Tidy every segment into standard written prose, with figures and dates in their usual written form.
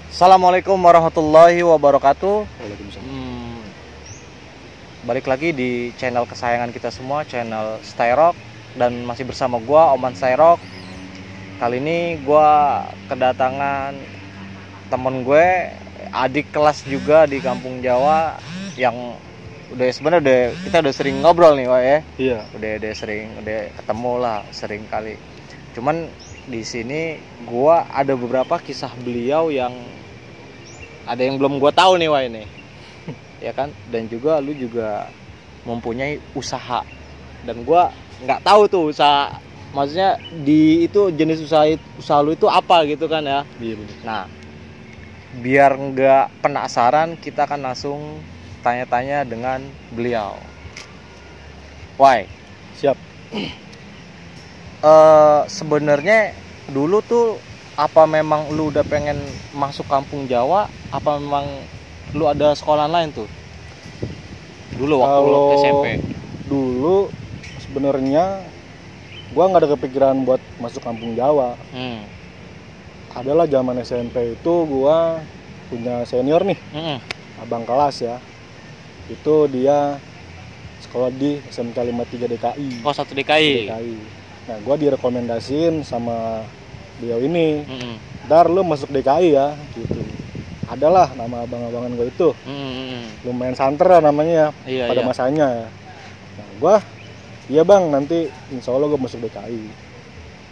Assalamualaikum warahmatullahi wabarakatuh. Waalaikumsalam. Balik lagi di channel kesayangan kita semua, channel Styrock. Dan masih bersama gua, Oman Styrock. Kali ini gua kedatangan temen gue, adik kelas juga di kampung Jawa, yang sebenarnya kita udah sering ngobrol nih, Wak ya. Iya. Udah ketemu lah sering kali. Cuman di sini gua ada beberapa kisah beliau yang ada yang belum gua tahu nih, Wak ini. Ya kan? Dan juga lu juga mempunyai usaha. Dan gua nggak tahu tuh usaha, maksudnya di itu jenis usaha lu itu apa gitu kan ya. Iya benar. Nah, biar nggak penasaran, kita akan langsung tanya-tanya dengan beliau. Why? Siap. Sebenarnya dulu tuh apa memang lu udah pengen masuk kampung Jawa? Apa memang lu ada sekolah lain tuh? Dulu waktu lu SMP. Dulu sebenarnya gua nggak ada kepikiran buat masuk kampung Jawa. Adalah zaman SMP itu gua punya senior nih, abang kelas ya. Itu dia sekolah di SMK 53 DKI. Oh, satu DKI. Nah, gua direkomendasiin sama beliau ini. Dar, lu masuk DKI ya, gitu. Adalah nama abang-abangan gue itu. Lumayan santer lah namanya ya, pada masanya ya. Nah, gua iya bang, nanti insya Allah gue masuk DKI.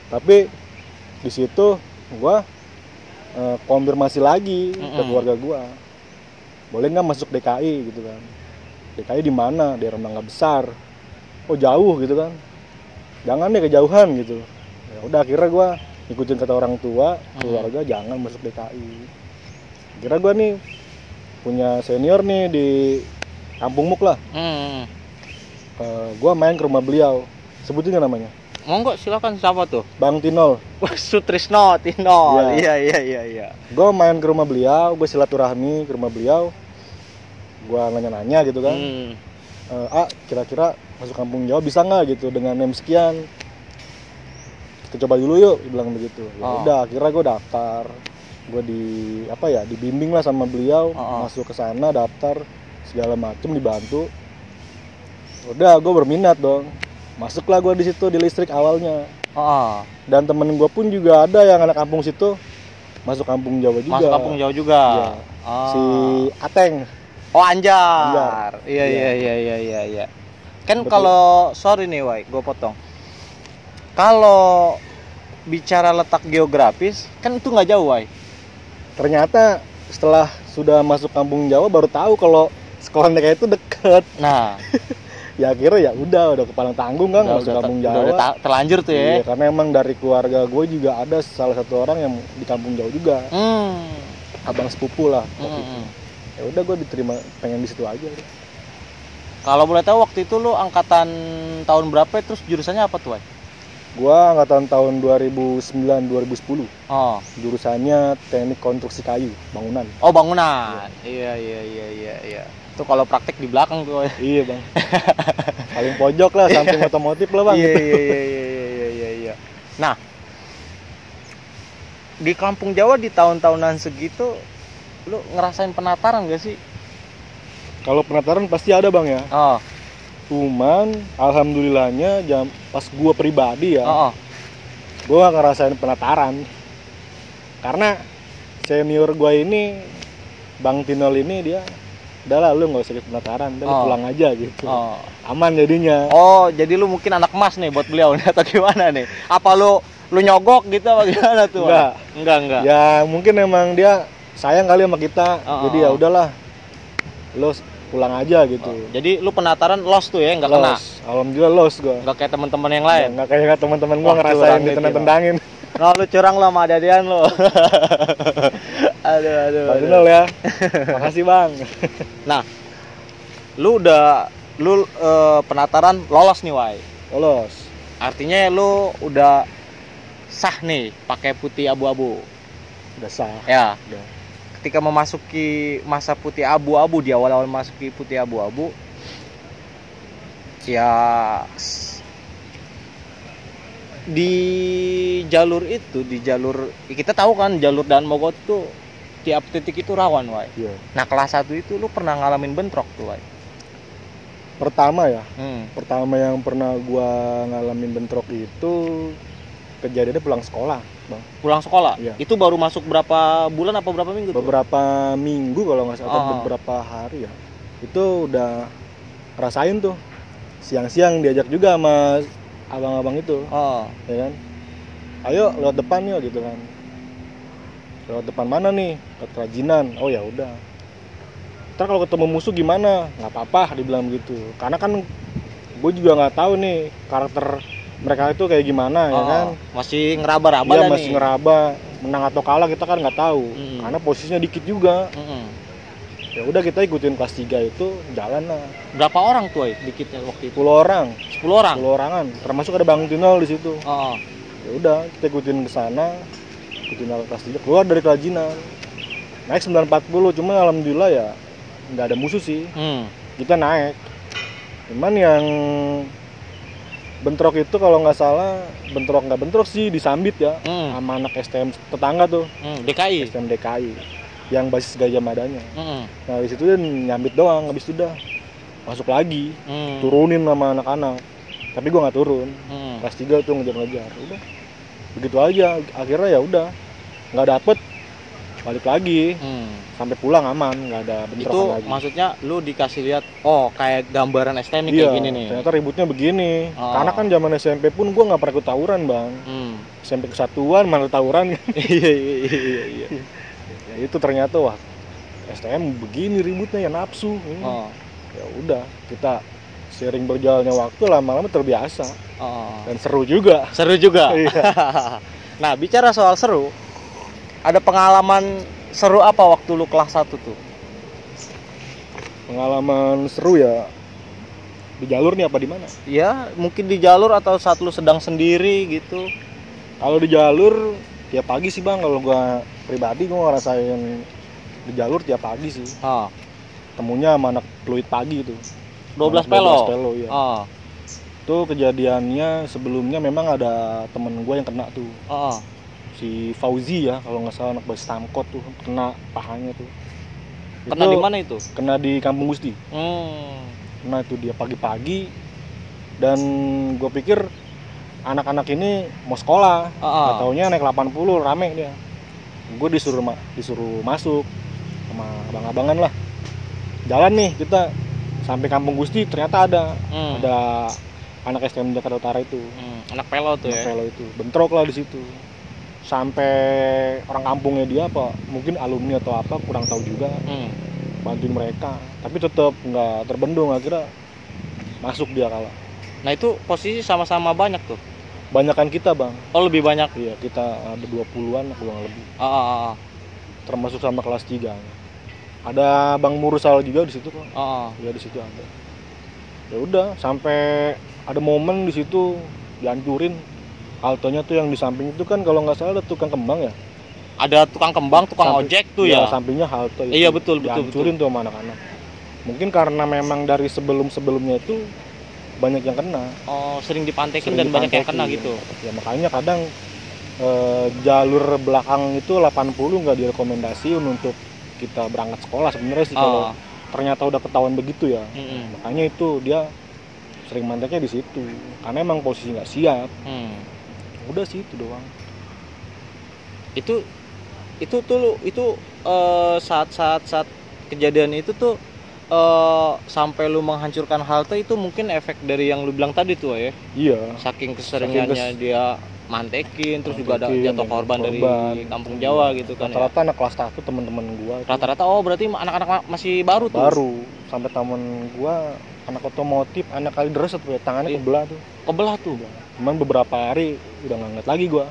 Tapi di situ gue konfirmasi lagi ke keluarga gue, boleh nggak masuk DKI gitu kan? DKI di mana? Daerah Mangga Besar. Oh jauh gitu kan? Jangan deh, kejauhan gitu. Ya udah, akhirnya gue ikutin kata orang tua, keluarga jangan masuk DKI. Kira gue nih punya senior nih di Kampung Muk lah. Gue main ke rumah beliau, sebutin nggak namanya? Monggo, silakan. Siapa tuh? Bang Tinol. Sutrisno, Tinol. Iya. Gue main ke rumah beliau, gue silaturahmi ke rumah beliau. Gue nanya-nanya gitu kan. Kira-kira masuk kampung Jawa bisa nggak gitu dengan name sekian? Kita coba dulu yuk, bilang begitu. Ya udah, akhirnya gue daftar. Gue dibimbing lah sama beliau, masuk ke sana, daftar segala macem, dibantu. Udah, gue berminat dong. Masuklah gue di situ di listrik awalnya. Dan temen gue pun juga ada yang anak kampung situ, masuk kampung Jawa juga. Masuk kampung Jawa juga. Ya. Si Ateng. Oh, Anjar. Iya. Kan kalau sorry nih, Wai, gue potong. Kalau bicara letak geografis, kan itu nggak jauh, Wai. Ternyata setelah sudah masuk kampung Jawa baru tahu kalau sekolah mereka itu deket. Nah, ya akhirnya udah kepalang tanggung kan masuk kampung Jawa. Udah terlanjur tuh ya. Iya, karena emang dari keluarga gue juga ada salah satu orang yang di kampung Jawa juga. Abang sepupu lah waktu itu. Ya udah, gue diterima, pengen di situ aja. Kalau boleh tahu waktu itu lu angkatan tahun berapa, terus jurusannya apa tuh, Wai? Gua angkatan tahun 2009-2010. Jurusannya teknik konstruksi kayu, bangunan. Oh, bangunan. Iya. Itu kalau praktek di belakang tuh. Iya, Bang. Paling pojok lah, samping otomotif lah, Bang. Iya. Nah, di kampung Jawa di tahun-tahunan segitu lu ngerasain penataran gak sih? Kalau penataran pasti ada, Bang ya. Cuman alhamdulillahnya pas gue pribadi ya, gue gak ngerasain penataran. Karena senior gue ini, Bang Tinol ini, dia udahlah lu gak usah ikut penataran, udah lu pulang aja gitu. Aman jadinya. Oh, jadi lu mungkin anak emas nih buat beliau nih, atau gimana nih? Apa lu nyogok gitu apa gimana tuh? Enggak. Ya mungkin emang dia sayang kali sama kita, jadi ya udahlah lu pulang aja gitu. Jadi lu penataran lost tuh ya, nggak kena? Alhamdulillah lost gue. Nggak kayak teman-teman yang lain? Nggak kayak teman-teman gue ngerasain ditendang-tendangin. Nah, lu curang lo sama adik-adian lo. Aduh. Betul ya. Makasih, Bang. Nah, lu penataran lolos nih, Wai. Lolos. Artinya lu udah sah nih pakai putih abu-abu. Udah sah. Ya. Udah. Ketika memasuki masa putih abu-abu, di awal-awal masuki putih abu-abu, ya di jalur itu, kita tahu kan jalur Dan Mogot itu tiap titik itu rawan, Wai. Iya. Nah, kelas 1 itu lu pernah ngalamin bentrok tuh, Wai? Pertama pertama yang pernah gua ngalamin bentrok itu kejadiannya pulang sekolah, Bang. Pulang sekolah? Iya. Itu baru masuk berapa bulan apa berapa minggu tuh? Beberapa minggu kalau nggak salah, atau beberapa hari ya. Itu udah rasain tuh. Siang-siang diajak juga sama abang-abang itu. Ya kan? Ayo lewat depan yuk gitu kan. Lewat depan mana nih? Ke kerajinan. Oh ya udah. Ntar kalau ketemu musuh gimana? Nggak apa-apa dibilang gitu. Karena kan gue juga nggak tahu nih karakter mereka itu kayak gimana, ya kan? Masih ngeraba-raba iya, nih. masih ngeraba. Menang atau kalah kita kan nggak tahu. Karena posisinya dikit juga. Ya udah kita ikutin kelas 3 itu jalan lah. Berapa orang tuh, dikitnya waktu itu? 10 orang. 10 orang. 10 orangan. Termasuk ada Bang Tinol di situ. Ya udah kita ikutin ke sana. Ikutin kelas 3 keluar dari kerajinan. Naik 940, cuma alhamdulillah ya nggak ada musuh sih. Kita naik. Cuman yang bentrok itu kalau nggak salah, nggak bentrok sih, disambit ya sama anak STM tetangga tuh. DKI. STM DKI yang basis Gajah Madanya. Nah di situ dia nyambit doang, habis itu udah masuk lagi, turunin sama anak-anak. Tapi gua nggak turun. Kelas 3 tuh ngejar-ngejar. Udah begitu aja. Akhirnya ya udah nggak dapet, balik lagi. Sampai pulang aman, nggak ada bentrokan lagi. Itu maksudnya lu dikasih lihat, oh kayak gambaran STM kayak gini nih. Ternyata ributnya begini. Karena kan zaman SMP pun gua nggak pernah ikut tawuran, Bang. SMP kesatuan malah tawuran. Iya. Ya, itu ternyata wah STM begini ributnya ya, nafsu. Ya udah kita sering berjalannya waktu, lama-lama terbiasa. Dan seru juga. Iya. Nah, bicara soal seru, ada pengalaman seru apa waktu lu kelas 1 tuh? Pengalaman seru ya di jalur nih apa di mana? Ya, mungkin di jalur atau saat lu sedang sendiri gitu. Kalau di jalur tiap pagi sih, Bang. Kalau gua pribadi gua ngerasain di jalur tiap pagi sih. Temunya sama anak Pluit pagi itu. 12 pelo. Ya. Itu kejadiannya sebelumnya memang ada temen gua yang kena tuh. Si Fauzi ya, kalau nggak salah, anak basis Tamkot tuh, kena pahanya tuh. Kena di mana itu? Kena di Kampung Gusti. Kena itu dia pagi-pagi, dan gue pikir anak-anak ini mau sekolah, nggak taunya naik 80 rame dia. Gue disuruh masuk sama abang-abangan lah. Jalan nih kita sampai Kampung Gusti, ternyata ada anak STM Jakarta Utara itu. Anak pelo tuh anak pelo itu bentrok lah di situ. Sampai orang kampungnya dia apa, mungkin alumni atau apa, kurang tahu juga, bantuin mereka, tapi tetap nggak terbendung, akhirnya masuk dia kalah. Nah itu posisi sama-sama banyak tuh? Banyakan kita, Bang. Oh, lebih banyak? Iya, kita ada 20-an kurang lebih. Termasuk sama kelas 3. Ada Bang Murusal juga di situ kok. Ya di situ ada. Ya udah sampai ada momen di situ dihancurin. Haltenya tuh yang di samping itu kan kalau nggak salah ada tukang kembang ya. Ada tukang kembang, tukang ojek tuh ya. Sampingnya halte itu. Iya betul. Dihancurin tuh sama anak-anak. Mungkin karena memang dari sebelumnya itu banyak yang kena. Sering dipantekin dan banyak yang kena gitu. Ya makanya kadang jalur belakang itu 80 nggak direkomendasiin untuk kita berangkat sekolah sebenarnya sih, kalau ternyata udah ketahuan begitu ya. Makanya itu dia sering manteknya di situ. Karena emang posisi nggak siap. Udah sih itu doang. Itu saat kejadian itu tuh sampai lu menghancurkan halte, itu mungkin efek dari yang lu bilang tadi tuh ya. Iya. Saking keseringannya dia mantekin, terus juga ada jatuh korban dari kampung Jawa gitu kan. Rata-rata anak kelas 1 teman-teman gua. Rata-rata berarti anak-anak masih baru tuh. Baru. Sampai temen gua anak otomotif, anak kali deres tuh, tangannya kebelah tuh. Kebelah tuh. Cuman beberapa hari udah nggak ngeliat lagi gua.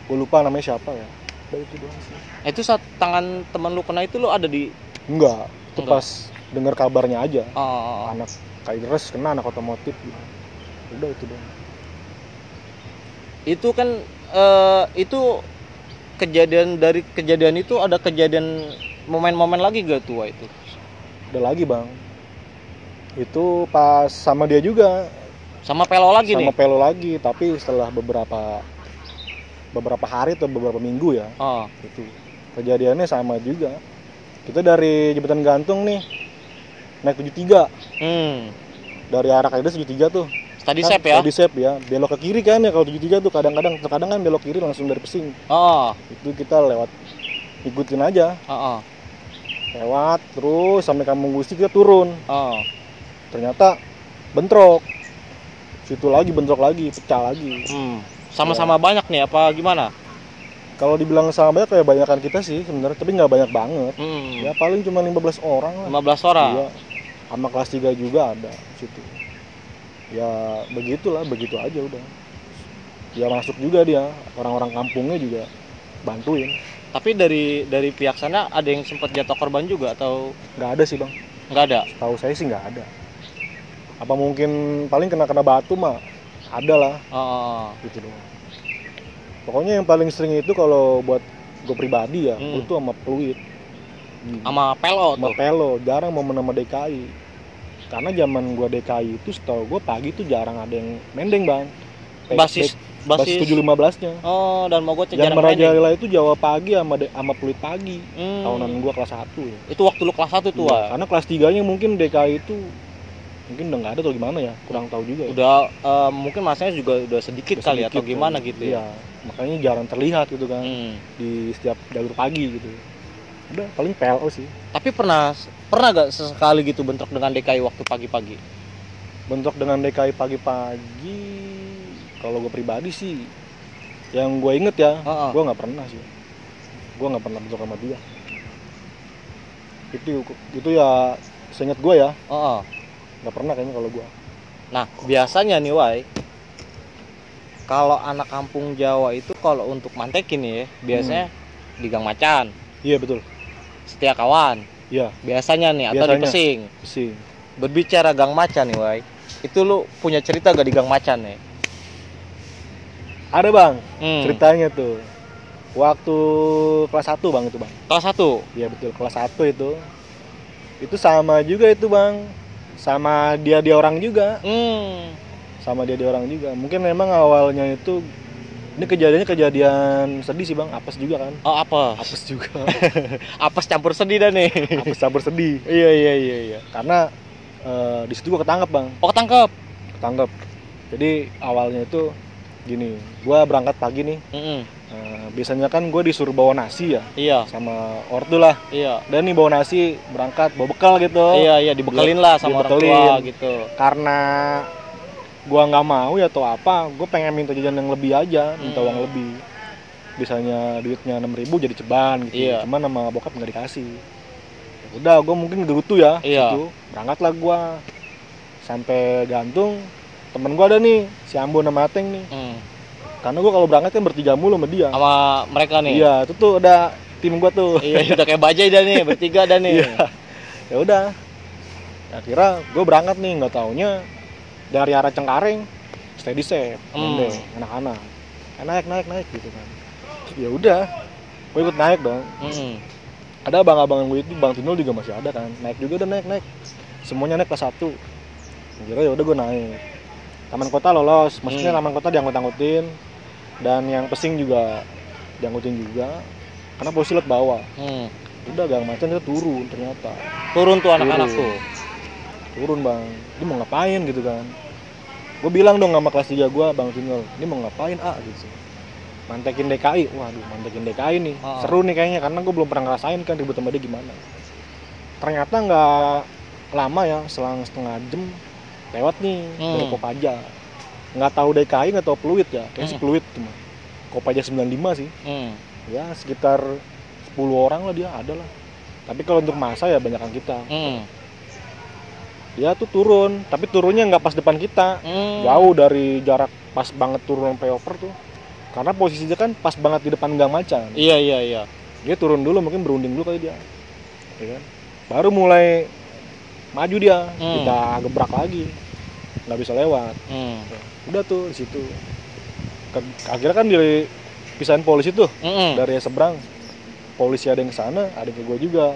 Gua lupa namanya siapa ya. Udah itu doang sih. Itu saat tangan teman lu kena itu lu ada di? Enggak. Itu pas dengar kabarnya aja. Anak kali deres kena anak otomotif gitu. Udah itu doang. Itu kan itu kejadian itu ada kejadian momen-momen lagi gak tuh itu? Ada lagi, Bang. Itu pas sama dia juga. Sama pelo lagi nih? Sama pelo lagi, tapi setelah beberapa hari atau beberapa minggu ya. Itu kejadiannya sama juga. Kita dari Jembatan Gantung nih naik 73. Dari arah Kalideres 73 tuh. Steady Sep ya? Steady Sep ya. Belok ke kiri kan ya kalau 73 tuh kadang-kadang kan belok kiri langsung dari Pesing. Itu kita lewat ikutin aja. Lewat terus sampai Kampung Gusti kita turun. Ternyata bentrok. Situ lagi bentrok lagi, pecah lagi. Sama-sama banyak nih apa gimana? Kalau dibilang sama banyak kayak banyakan kita sih sebenarnya, tapi nggak banyak banget. Ya paling cuma 15 orang lah. 15 orang? Iya. Sama kelas 3 juga ada situ. Ya begitulah, begitu aja udah. Ya masuk juga dia, orang-orang kampungnya juga bantuin. Tapi dari pihak sana ada yang sempat jatuh korban juga atau? Nggak ada sih bang. Nggak ada? Tahu saya sih nggak ada. Apa mungkin paling kena batu mah ada lah. Gitu doang. Pokoknya yang paling sering itu kalau buat gue pribadi ya, itu sama peluit. Sama pelo sama pelo, jarang mau sama DKI. Karena zaman gue DKI itu setahu gue pagi tuh jarang ada yang mendeng bang. Basis 715-nya. Dan mau gue jarang mendeng. Yang itu Jawa pagi sama peluit pagi. Tahunan gue kelas 1 ya. Itu waktu lu kelas 1 tuh ya, karena kelas 3-nya mungkin DKI itu mungkin udah nggak ada atau gimana ya, kurang tahu juga ya. Udah mungkin masanya juga udah sedikit kali atau gimana ya. Gitu ya. Makanya jarang terlihat gitu kan di setiap jalur pagi gitu. Udah paling PLO sih. Tapi pernah gak sesekali gitu bentrok dengan DKI waktu pagi-pagi? Bentrok dengan DKI pagi-pagi kalau gue pribadi sih yang gue inget ya, gue nggak pernah sih. Gue nggak pernah bentrok sama dia. Itu ya seinget gue ya. Nggak pernah kayaknya kalau gue. Nah biasanya nih Wai, kalau anak kampung Jawa itu kalau untuk mantekin ya biasanya di Gang Macan. Iya betul. Setia Kawan. Iya. Biasanya nih atau di Pesing. Berbicara Gang Macan nih Wai, itu lu punya cerita gak di Gang Macan nih? Ada bang, ceritanya tuh. Waktu kelas 1 bang itu bang. Kelas 1? Iya betul, kelas 1 itu. Itu sama juga itu bang. Sama dia orang juga. Sama dia orang juga. Mungkin memang awalnya itu ini kejadian sedih sih bang, apes juga kan. Apes juga. Apes campur sedih dah nih. Apes campur sedih. Iya. Karena di situ gua ketangkep bang. Ketangkep. Jadi awalnya itu gini, gua berangkat pagi nih. Biasanya kan gue disuruh bawa nasi ya. Iya. Sama ortu lah. Iya. Dan nih bawa nasi berangkat bawa bekal gitu. Iya dibekelin lah sama orang tua gitu. Karena gue nggak mau ya atau apa, gue pengen minta jajan yang lebih aja, minta uang lebih. Biasanya duitnya 6.000 jadi ceban gitu. Iya. Cuman sama bokap nggak dikasih. Udah gue mungkin gerutu ya. Iya. Gitu. Berangkatlah gue sampai Gantung. Temen gue ada nih si Ambo sama Ateng nih. Karena gue kalau berangkat kan bertiga mulu sama dia. Sama mereka nih. Iya, itu tuh ada tim gue tuh. Iya, udah kayak bajai dah nih, bertiga dah nih. Ya udah. Akhirnya gue berangkat nih, nggak taunya dari arah Cengkareng, Steady Sep, anak-anak. Naik gitu kan. Ya udah, gue ikut naik dong. Ada abang-abangan gue itu, Bang Tinul juga masih ada kan. Naik juga udah naik. Semuanya naik kelas 1. Akhirnya ya udah gue naik. Taman Kota lolos, maksudnya Taman Kota diangkut-angkutin. Dan yang Pesing juga diangkutin juga karena polisi lihat bawah. Udah Gang Macan itu turun ternyata. Turun tuh anak-anak tuh. Turun bang, ini mau ngapain gitu kan. Gue bilang dong sama kelas 3 gue, Bang Tinul, ini mau ngapain gitu. Mantekin DKI, waduh mantekin DKI nih. Seru nih kayaknya karena gue belum pernah ngerasain kan ribut sama dia gimana. Ternyata nggak lama ya, selang setengah jam lewat nih dari Kopaja. Nggak tahu DKI, nggak tahu peluit ya, kayaknya sih peluit cuma Kopaja 95 sih. Ya sekitar 10 orang lah dia ada lah. Tapi kalau untuk masa ya banyakan kita. Dia tuh turun, tapi turunnya nggak pas depan kita, jauh dari jarak pas banget turun sampai over tuh. Karena posisinya kan pas banget di depan Gang Macan. Iya. Dia turun dulu, mungkin berunding dulu kali dia, ya kan? Baru mulai maju dia, kita gebrak lagi, nggak bisa lewat. Udah tuh di situ. Akhirnya kan dipisahin polisi tuh dari seberang. Polisi ada yang ke sana, ada yang ke gue juga.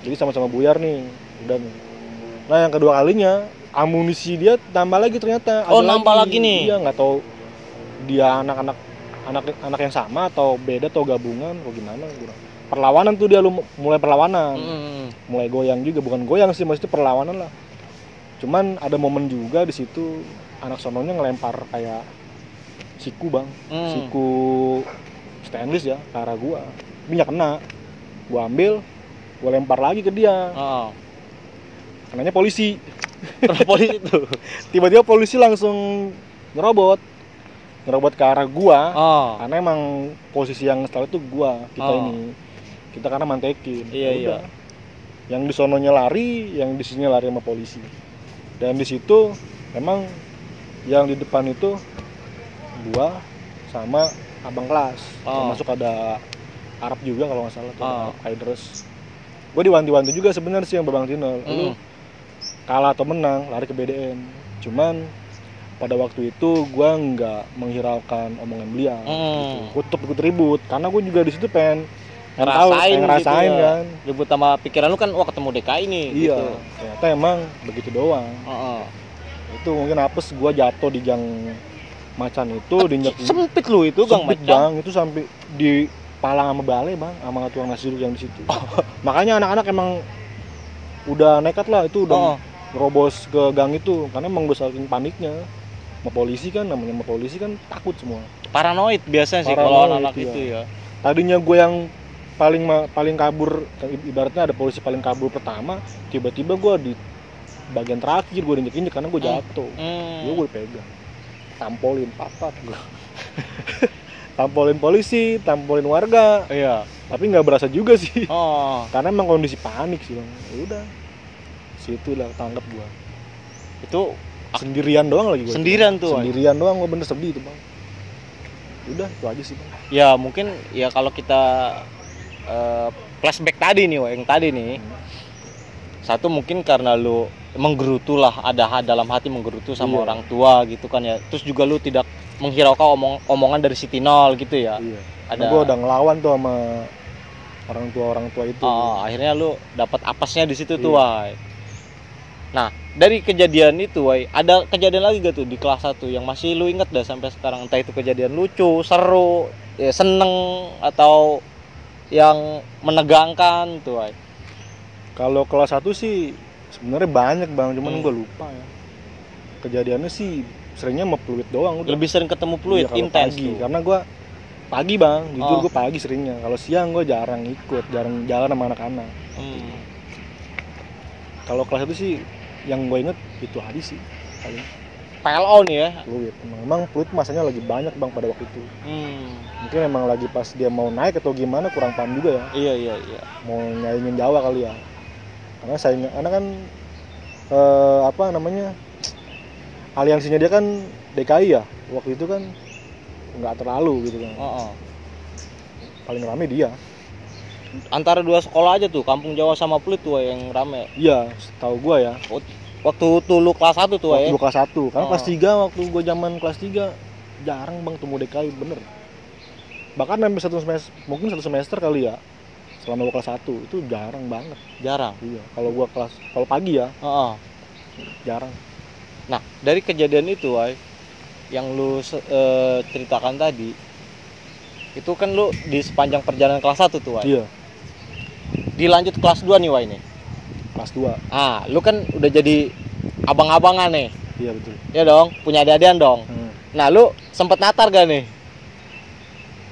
Jadi sama-sama buyar nih. Udah nih. Nah yang kedua kalinya amunisi dia tambah lagi ternyata. Nambah lagi nih. Iya nggak tahu dia anak yang sama atau beda atau gabungan atau gimana kurang. perlawanan tuh dia, lu mulai perlawanan. Mulai goyang juga, bukan goyang sih, maksudnya perlawanan lah. Cuman ada momen juga di situ anak sononya ngelempar kayak siku bang, siku stainless ya ke arah gua, tapi nggak kena. Gua ambil, gua lempar lagi ke dia. Kenanya polisi. Polisi tuh. Tiba-tiba polisi langsung ngerobot ke arah gua. Karena emang posisi yang setelah itu gua, kita karena mantekin. Iya. Yang di sononya lari, yang di sini lari sama polisi. Dan di situ memang yang di depan itu gua sama abang kelas, termasuk ada Arab juga kalau nggak salah, Arab Riders. Gue diwanti-wanti juga sebenarnya sih yang Bang Tino, lu kalah atau menang lari ke BDM. Cuman pada waktu itu gue nggak menghiraukan omongan beliau, gitu. Gue tetap ikut ribut karena gue juga di situ pengen ngerasain gitu ya. Kan ribut sama pikiran lu kan, wah ketemu DKI nih. Iya, gitu. Ternyata emang begitu doang. Itu mungkin apes gue jatuh di gang macan itu, diinjak sempit lu itu gang macan bang, itu sampai di palang sama balai bang, sama tukang nasi uduk yang di situ. Makanya anak-anak emang udah nekat lah, itu udah nerobos ke gang itu karena emang udah saking paniknya. Sama polisi kan, namanya sama polisi kan takut semua. Paranoid biasanya sih kalau anak-anak itu ya. Tadinya gue yang paling kabur, ibaratnya ada polisi paling kabur pertama, tiba-tiba gue di bagian terakhir gue diinjek-injek karena gue jatuh. Gue pegang, tampolin papat gue. Tampolin polisi, tampolin warga. Iya. Tapi nggak berasa juga sih. Karena emang kondisi panik sih bang. Udah, situ lah tangkap gue. Itu sendirian doang lagi gue. Sendirian tuh. Sendirian doang, gue bener sedih itu bang. Udah, itu aja sih bang. Ya mungkin ya kalau kita flashback tadi nih, yang tadi nih. Satu mungkin karena lu menggerutu lah, ada dalam hati menggerutu sama orang tua gitu kan ya. Terus juga lu tidak menghiraukan omongan dari si Tinol gitu ya. Ada. Gue udah ngelawan tuh sama orang tua itu. Akhirnya lu dapat apesnya di situ tuh, Wai. Nah, dari kejadian itu, Wai, ada kejadian lagi gak tuh di kelas 1 yang masih lu inget dah sampai sekarang? Entah itu kejadian lucu, seru, ya seneng, atau yang menegangkan tuh, Wai. Kalau kelas 1 sih sebenarnya banyak bang, cuman gue lupa ya. Kejadiannya sih seringnya sama Pluit doang udah. Lebih sering ketemu Pluit, intens tuh. Karena gue pagi bang, jujur gue pagi seringnya. Kalau siang gue jarang jalan sama anak-anak. Kalau kelas 1 sih yang gue inget itu aja sih paling. PLO nih ya. Pluit, emang Pluit masanya lagi banyak bang pada waktu itu. Mungkin emang lagi pas dia mau naik atau gimana, kurang paham juga ya. Iya. Mau nyaingin Jawa kali ya. Karena saingan, anak kan aliansinya dia kan DKI ya, waktu itu kan nggak terlalu gitu kan. Paling rame dia. Antara dua sekolah aja tuh, Kampung Jawa sama Pluit tuh yang rame. Iya, setahu gua ya. Waktu lu kelas 1 tuh ya. Waktu kelas 1, karena kelas 3 waktu gua zaman kelas 3 jarang bang temu DKI bener. Bahkan sampai satu semester kali ya. Selama gua kelas 1 itu jarang banget. Jarang. Iya, kalau pagi ya. Jarang. Nah, dari kejadian itu, Wai, yang lu ceritakan tadi, itu kan lu di sepanjang perjalanan kelas 1 tuh, Wai. Iya. Dilanjut kelas 2 nih, Wai nih. Kelas 2. Lu kan udah jadi abang-abangan nih. Iya, betul. Iya dong, punya adik-adikan dong. Nah, lu sempet natar gak nih?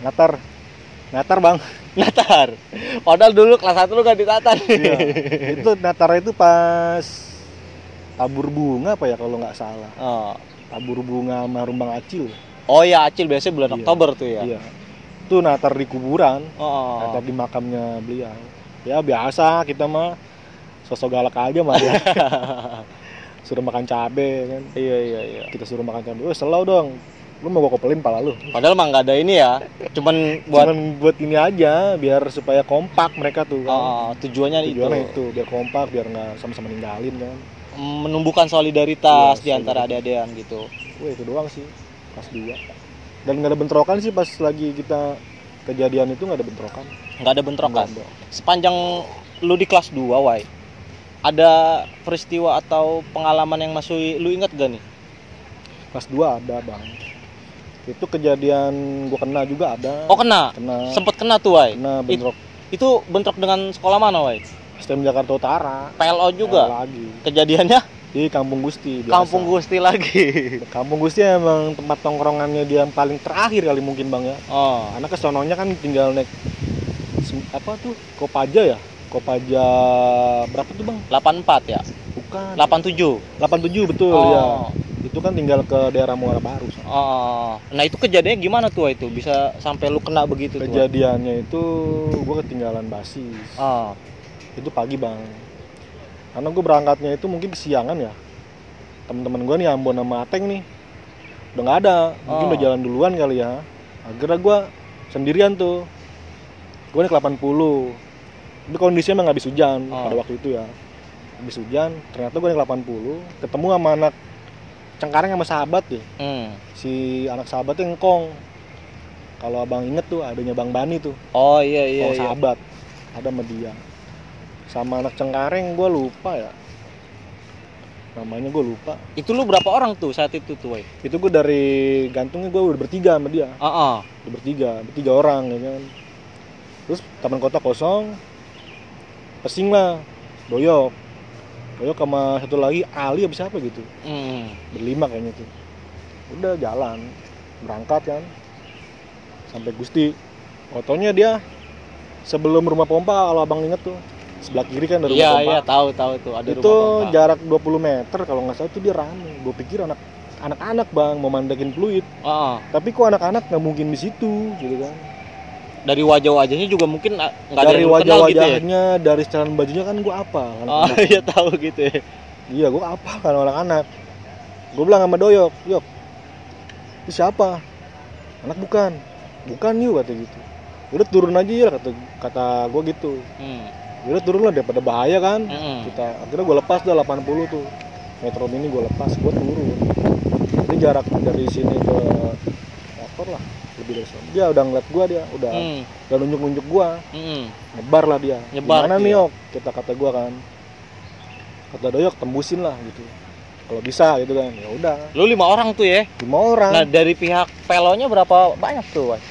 Natar bang. Natar. Padahal dulu kelas 1 lu gak ditatar. Iya. Itu natar itu pas tabur bunga apa ya kalau nggak salah. Tabur bunga sama Rumbang Acil. Oh iya, Acil biasanya bulan Oktober tuh ya. Iya. Itu natar di kuburan. Natar di makamnya beliau. Ya biasa kita mah sosok galak aja mah ya. Suruh makan cabe kan. Iya. Kita suruh makan cabe. Selau dong. Lu mau gua kopelin pala lu. Padahal mah nggak ada ini ya. Cuman buat ini aja, biar supaya kompak mereka tuh kan. Tujuannya itu biar kompak, biar nggak sama-sama ninggalin kan. Menumbuhkan solidaritas di antara adik-adikan gitu. Itu doang sih kelas 2. Dan nggak ada bentrokan sih pas lagi kita kejadian itu, nggak ada bentrokan. Nggak ada bentrokan. Sepanjang lu di kelas 2, Wai, ada peristiwa atau pengalaman yang masih lu ingat gak nih? Kelas 2 ada bang. Itu kejadian gua kena juga ada. Oh kena? Sempet kena tuh, Wai? Kena bentrok. Itu bentrok dengan sekolah mana, Wai? STM Jakarta Utara. PLO juga? Lagi. Kejadiannya? Di Kampung Gusti biasa. Kampung Gusti lagi. Kampung Gusti emang tempat tongkrongannya dia yang paling terakhir kali mungkin bang ya. Oh. Karena kesononya kan tinggal naik apa tuh Kopaja ya. Kopaja berapa tuh bang? 84 ya? Bukan. 87. 87 betul ya. Itu kan tinggal ke daerah Muara Baru. Oh. Nah itu kejadiannya gimana tuh itu? Bisa sampai lu kena begitu tuh? Kejadiannya itu gue ketinggalan basis. Oh. Itu pagi bang. Karena gue berangkatnya itu mungkin kesiangan ya. Temen-temen gue nih Ambon sama Ateng nih udah nggak ada, mungkin udah jalan duluan kali ya. Akhirnya gue sendirian tuh. Gue naik 80. Tapi kondisinya emang habis hujan pada waktu itu ya. Habis hujan, ternyata gue naik 80, ketemu sama anak Cengkareng sama sahabat ya. Si anak sahabatnya ngkong. Kalau abang inget tuh adanya Bang Bani tuh. Oh iya. Sahabat. Ada sama dia. Sama anak Cengkareng gue lupa ya. Namanya gue lupa. Itu lu berapa orang tuh saat itu tuh, Wai? Itu gue dari gantungnya gue udah bertiga sama dia. Udah bertiga orang ya kan. Terus taman kota kosong. Pesing lah, Doyok sama satu lagi Ali apa siapa gitu. Berlima kayaknya tuh. Udah jalan, berangkat kan. Sampai Gusti. Fotonya dia sebelum rumah pompa kalau abang inget tuh. Sebelah kiri kan dari rumah pompa. Iya, tahu tuh ada itu rumah pompa. Jarak 20 meter kalau nggak salah itu dia rame. Gue pikir anak-anak bang mau mandekin fluid. Tapi kok anak-anak nggak mungkin di situ, gitu kan? Dari wajah-wajahnya juga mungkin nggak ada yang kenal gitu ya. Dari setelan bajunya kan gue apa? Kan iya tahu gitu ya. Iya gue apa kan anak-anak. Gue bilang sama Doyok, Yok, itu siapa? Anak bukan yuk kata gitu. Udah turun aja ya kata gue gitu. Udah turun lah daripada bahaya kan. Kita akhirnya gue lepas dah 80 tuh metro mini gue lepas, gue turun. Jadi jarak dari sini ke motor lah lebih dari sana. Dia udah ngeliat gue, dia udah nunjuk gue. Nyebar lah dia. Gimana nih Yok? Kata gue kan. Kata Doyok tembusin lah gitu. Kalau bisa gitu kan. Ya udah. Lu 5 orang tuh ya? 5 orang. Nah dari pihak pelonya berapa banyak tuh, Wai?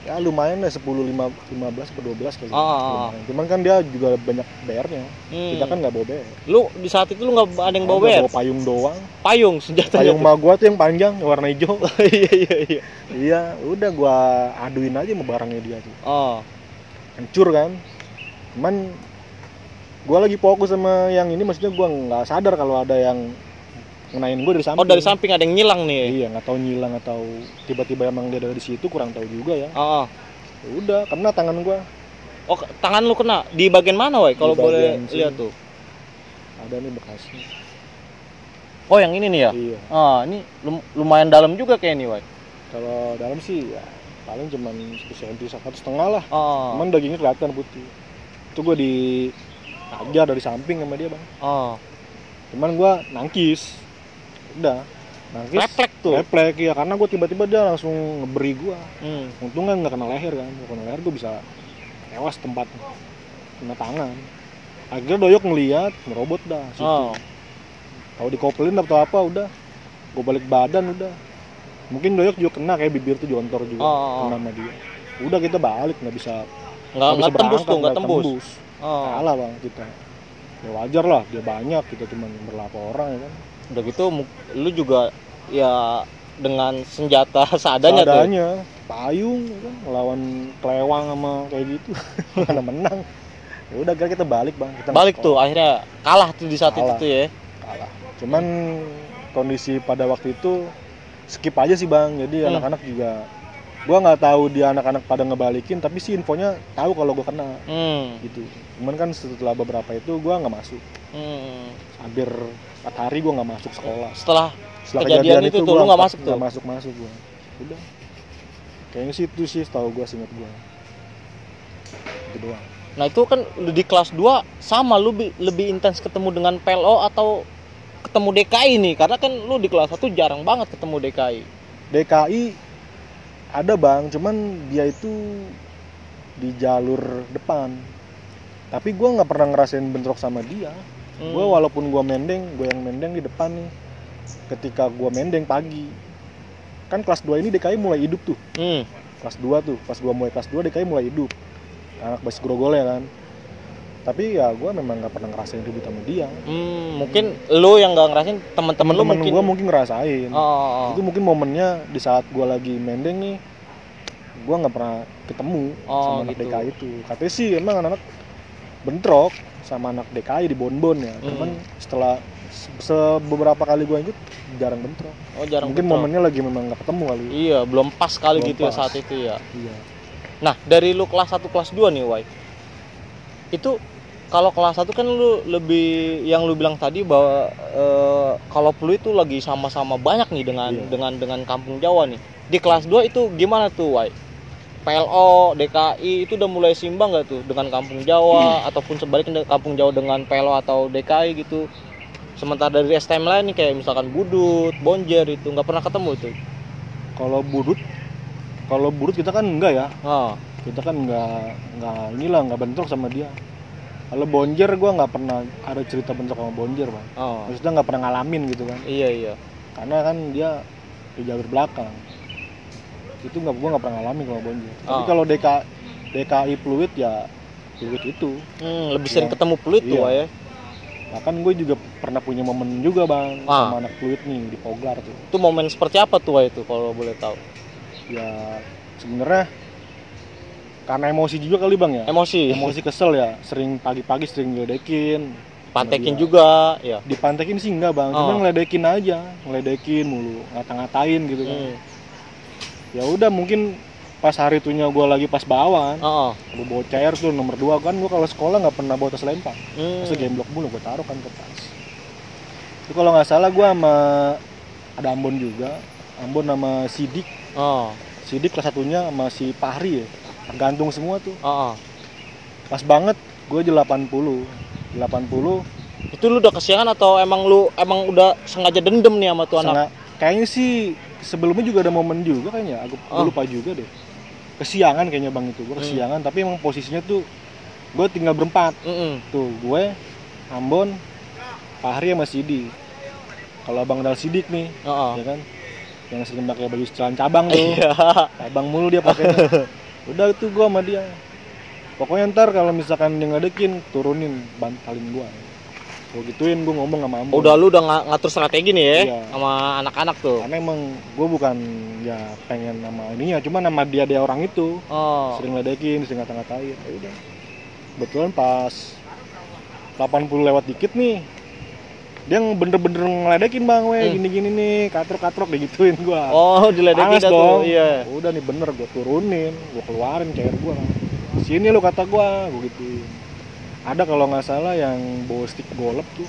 Ya lumayan lah 10, 15 atau 12 kali. Cuman kan dia juga banyak bayarnya. Kita kan nggak bawa bayar. Lu di saat itu lu nggak ada yang bawa bayar? Bawa payung doang. Payung senjata. Payung mah gua tuh yang panjang warna hijau. Iya. Iya, udah gua aduin aja sama barangnya dia tuh. Hancur kan. Cuman gua lagi fokus sama yang ini, maksudnya gua nggak sadar kalau ada yang ngenain gue dari samping. Oh dari samping ada yang nyilang nih? Iya, nggak tahu nyilang atau tiba-tiba emang dia ada di situ, kurang tahu juga ya. Ya udah, kena tangan gue. Oh tangan lu kena di bagian mana, Wai? Kalau boleh lihat tuh. Ada nih bekasnya. Oh yang ini nih ya? Iya. Ini lumayan dalam juga kayak nih, Wai. Kalau dalam sih ya paling cuman 1 cm, 1,5 lah. Cuman dagingnya kelihatan putih. Itu gue diajar dari samping sama dia bang. Cuman gue nangkis. Udah nangkis refleks ya, karena gue tiba-tiba dia langsung ngeberi gue. Untungnya nggak kena leher kan. Kalau kena leher gue bisa tewas tempat, kena tangan. Akhirnya Doyok ngeliat ngerobot dah situ. Kalau dikopelin atau apa udah gue balik badan udah. Mungkin Doyok juga kena, kayak bibir tuh jontor juga kena sama dia. Udah kita balik nggak bisa tembus tuh, nggak tembus. Kalah bang kita. Ya wajar lah, dia banyak, kita cuma berapa orang ya kan. Udah gitu lu juga ya dengan senjata seadanya tuh. Payung kan, melawan kelewang sama kayak gitu. Mana menang. Ya udah kita balik bang. Balik tuh akhirnya kalah tuh di saat itu tuh ya. Kalah. Cuman kondisi pada waktu itu skip aja sih bang. Jadi anak-anak juga, gua nggak tahu dia anak-anak pada ngebalikin, tapi sih infonya tahu kalau gua kena. Gitu. Cuman kan setelah beberapa itu gua nggak masuk. Hampir 4 hari gue nggak masuk sekolah. Setelah kejadian itu tuh lu nggak masuk tuh? Nggak masuk gue. Udah. Kayaknya sih itu sih setahu gue, seingat gue. Itu doang. Nah itu kan di kelas 2 sama lu lebih intens ketemu dengan PLO atau ketemu DKI nih? Karena kan lu di kelas 1 jarang banget ketemu DKI. DKI ada bang, cuman dia itu di jalur depan. Tapi gue nggak pernah ngerasain bentrok sama dia. Gue walaupun gue yang mendeng di depan nih. Ketika gue mendeng pagi, kan kelas 2 ini DKI mulai hidup tuh. Kelas 2 tuh, pas gue mulai kelas 2 DKI mulai hidup. anak basis grogol ya kan. Tapi ya gue memang nggak pernah ngerasain ribut sama dia. Mungkin lu yang nggak ngerasain, teman-teman lu mungkin. Gue mungkin ngerasain. Itu mungkin momennya di saat gue lagi mendeng nih, gue nggak pernah ketemu sama anak gitu. DKI itu. Katanya sih emang anak-anak bentrok sama anak DKI di Bonbon ya. Cuman setelah beberapa kali gue ikut jarang bentrok. Jarang. Mungkin bentrok. Momennya lagi memang nggak ketemu kali. Iya, belum pas kali belum gitu pas. Ya saat itu ya. Iya. Nah, dari lu kelas 1 kelas 2 nih, Wai. Itu kalau kelas 1 kan lu lebih yang lu bilang tadi bahwa kalau Pluit itu lagi sama-sama banyak nih dengan Kampung Jawa nih. Di kelas 2 itu gimana tuh, Wai? PLO, DKI itu udah mulai simbang gak tuh dengan Kampung Jawa ataupun sebaliknya Kampung Jawa dengan PLO atau DKI gitu? Sementara dari STM lain nih kayak misalkan Budut, Bonjer itu nggak pernah ketemu itu. Kalau Budut kita kan enggak ya. Kita kan nggak bentrok sama dia. Kalau Bonjer gue nggak pernah ada cerita bentrok sama Bonjer, Bang. Maksudnya nggak pernah ngalamin gitu kan. Iya. Karena kan dia di jalur belakang. Itu gue nggak pernah ngalamin sama Bonjer. Tapi kalau DKI Pluit ya Pluit itu. Lebih sering ketemu Pluit tuh ya. Bahkan gue juga pernah punya momen juga, Bang, sama anak Pluit nih di Poglar tuh. Itu momen seperti apa tuh itu kalau boleh tahu? Ya sebenarnya karena emosi juga kali, Bang ya. Emosi kesel ya, sering pagi-pagi sering ngeledekin. Pantekin juga ya. Dipantekin sih enggak, Bang, cuma ngeledekin mulu, ngata-ngatain gitu kan. Ya udah mungkin pas hari itunya gue lagi pas bawa kan. Gue bawa CR tuh nomor 2 kan, gue kalau sekolah nggak pernah bawa tas lempar. Terus gemblok mulu gue taruh kan ke tas. Itu kalau nggak salah gue sama ada Ambon juga, Ambon sama Sidik. Sidik kelas 1-nya sama si Fahri ya. Gantung semua tuh. Pas banget gue 80. Itu lu udah kesiangan atau emang udah sengaja dendam nih sama tuh anak? Kayaknya sih sebelumnya juga ada momen juga kayaknya. Aku lupa juga deh. Kesiangan kayaknya, Bang, itu. Gue kesiangan tapi emang posisinya tuh gue tinggal berempat. Tuh gue, Ambon, Fahri sama Sidik. Kalau Bang Dal Sidik nih, ya kan, yang sering pakai baju celana cabang tuh. Cabang mulu dia pakainya. Udah itu gue sama dia. Pokoknya ntar kalau misalkan dia ngadekin, turunin, bantalin gue. Gue gituin, gue ngomong sama Ambon. Lu udah ngatur strategi nih ya, sama anak-anak tuh. Karena emang gue bukan ya pengen nama ininya, cuma nama dia orang itu. Sering ledekin, sering ngata-ngatain. Ya udah. Betulan pas 80 lewat dikit nih, dia bener-bener ngeledekin, Bang, gini-gini nih, katrok digituin gue. Diledekin dong. Iya. Udah nih bener, gue turunin, gue keluarin cair gue. Sini lu kata gue gituin. Ada kalau nggak salah yang bawa stick golep tuh,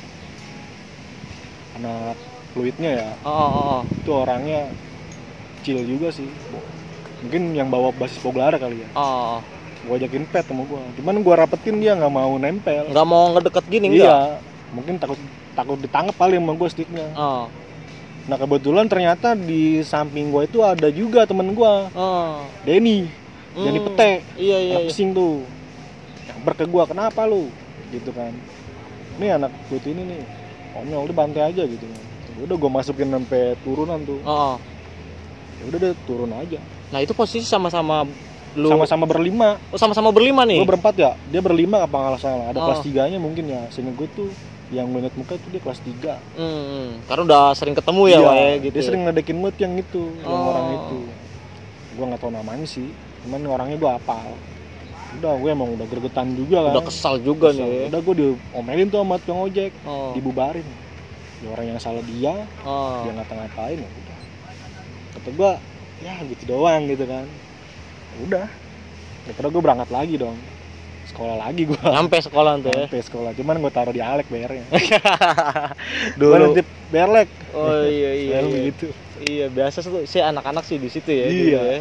anak Pluitnya ya. Itu orangnya chill juga sih. Mungkin yang bawa basis Poglar kali ya. Gue ajakin pet sama gue. Cuman gue rapetin dia nggak mau nempel. Nggak mau ngedeket gini enggak? Iya. Mungkin takut ditangkap paling sama gue sticknya. Nah kebetulan ternyata di samping gue itu ada juga temen gue. Denny Pete. Iya. Pusing tuh. Ke gue, kenapa lu gitu kan, ini anak Pluit ini nih konyol, udah bantai aja gitu. Udah gue masukin sampai turunan tuh. Ya udah deh turun aja. Nah itu posisi sama-sama lu berlima. Sama-sama berlima nih. Gue berempat ya, dia berlima apa nggak salah. Ada kelas 3-nya mungkin ya. Sehingga gue tuh yang gue ingat muka itu dia kelas 3. Karena udah sering ketemu ya, gitu. Dia sering ngedekin mood yang itu, yang orang itu. Gue nggak tahu namanya sih, cuman orangnya gue hafal. Udah gue emang udah gregetan juga kan. Udah kesal juga nih. Udah gue diomelin tuh sama tukang ojek, dibubarin. Ya orang yang salah dia ngata-ngatain ya udah. Kata gue, ya gitu doang gitu kan. Udah. Terus gue berangkat lagi dong. Sekolah lagi gue. Sampai sekolah tuh ya. Sampai sekolah. Cuman gue taruh di Alek bayarnya. Dulu. Gue nitip Berlek. Iya. Gitu. Iya, biasa sih anak-anak sih di situ ya. Iya. Dulu ya.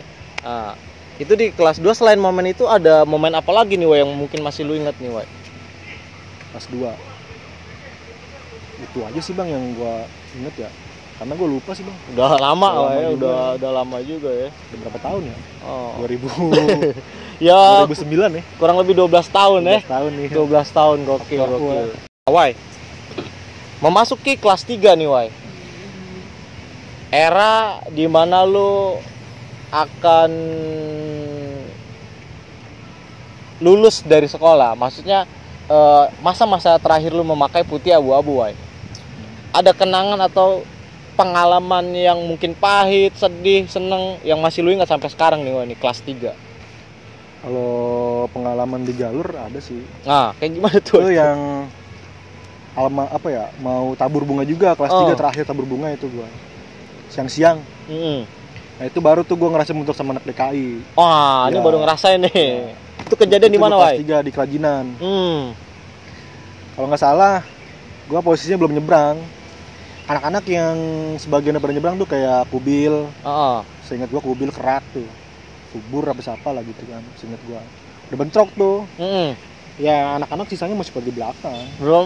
Itu di kelas 2 selain momen itu ada momen apa lagi nih, Wai, yang mungkin masih lu ingat nih, Wai? Kelas 2. Itu aja sih, Bang, yang gua inget ya. Karena gua lupa sih, Bang. Udah lama, Wai, udah lama juga ya. Udah berapa tahun ya? 2000. Ya 2009 ya. Kurang lebih 12 tahun 12 ya. 12 tahun nih. 12 tahun, gokil. Wai. Memasuki kelas 3 nih, Wai. Era di mana lu akan lulus dari sekolah, maksudnya masa-masa terakhir lu memakai putih abu-abu, Wai. Ada kenangan atau pengalaman yang mungkin pahit, sedih, seneng yang masih lu ingat sampai sekarang nih, Wai, nih kelas 3? Kalau pengalaman di jalur ada sih. Nah, kayak gimana tuh? Itu yang mau tabur bunga juga kelas 3 terakhir tabur bunga itu gua. Siang-siang. Nah, itu baru tuh gua ngerasain bentrok sama anak DKI. Wah, ini baru ngerasain nih. Ya. Itu kejadian di mana, Wai? Kelas 3 di Kerajinan. Kalau nggak salah, gua posisinya belum nyebrang. Anak-anak yang sebagian pada nyebrang tuh kayak Kubil. Seingat gua Kubil Kerak tuh. Subur apa siapa lah gitu kan, seingat gua. Udah bentrok tuh. Ya anak-anak sisanya masih pada di belakang.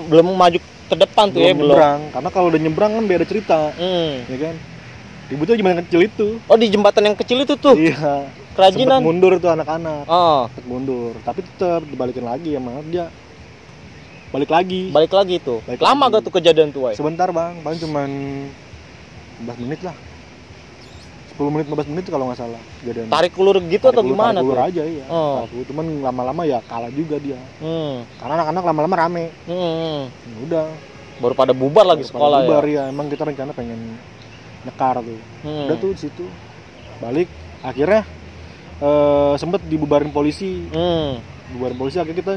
Belum maju ke depan tuh, belum nyebrang. Karena kalau udah nyebrang kan beda cerita. Ya kan? Ributnya di jembatan kecil itu. Oh, di jembatan yang kecil itu tuh. Iya. Kerajinan. Sempet mundur tuh anak-anak. Sempet mundur, tapi tetap dibalikin lagi, emang dia balik lagi tuh. Lama gak tuh kejadian tuh, Wai? Sebentar, Bang. Paling cuman 15 menit lah. 10 menit 15 menit kalau nggak salah kejadian. Tarik ulur gitu atau gimana tuh? Tarik ulur aja ya. Cuman lama-lama ya kalah juga dia. Karena anak-anak lama-lama rame. Ya udah. Baru pada bubar lagi sekolah bubar, ya. Emang kita rencana pengen nyekar tuh. Udah tuh di situ. Balik akhirnya sempet dibubarin polisi. Bubarin polisi akhirnya kita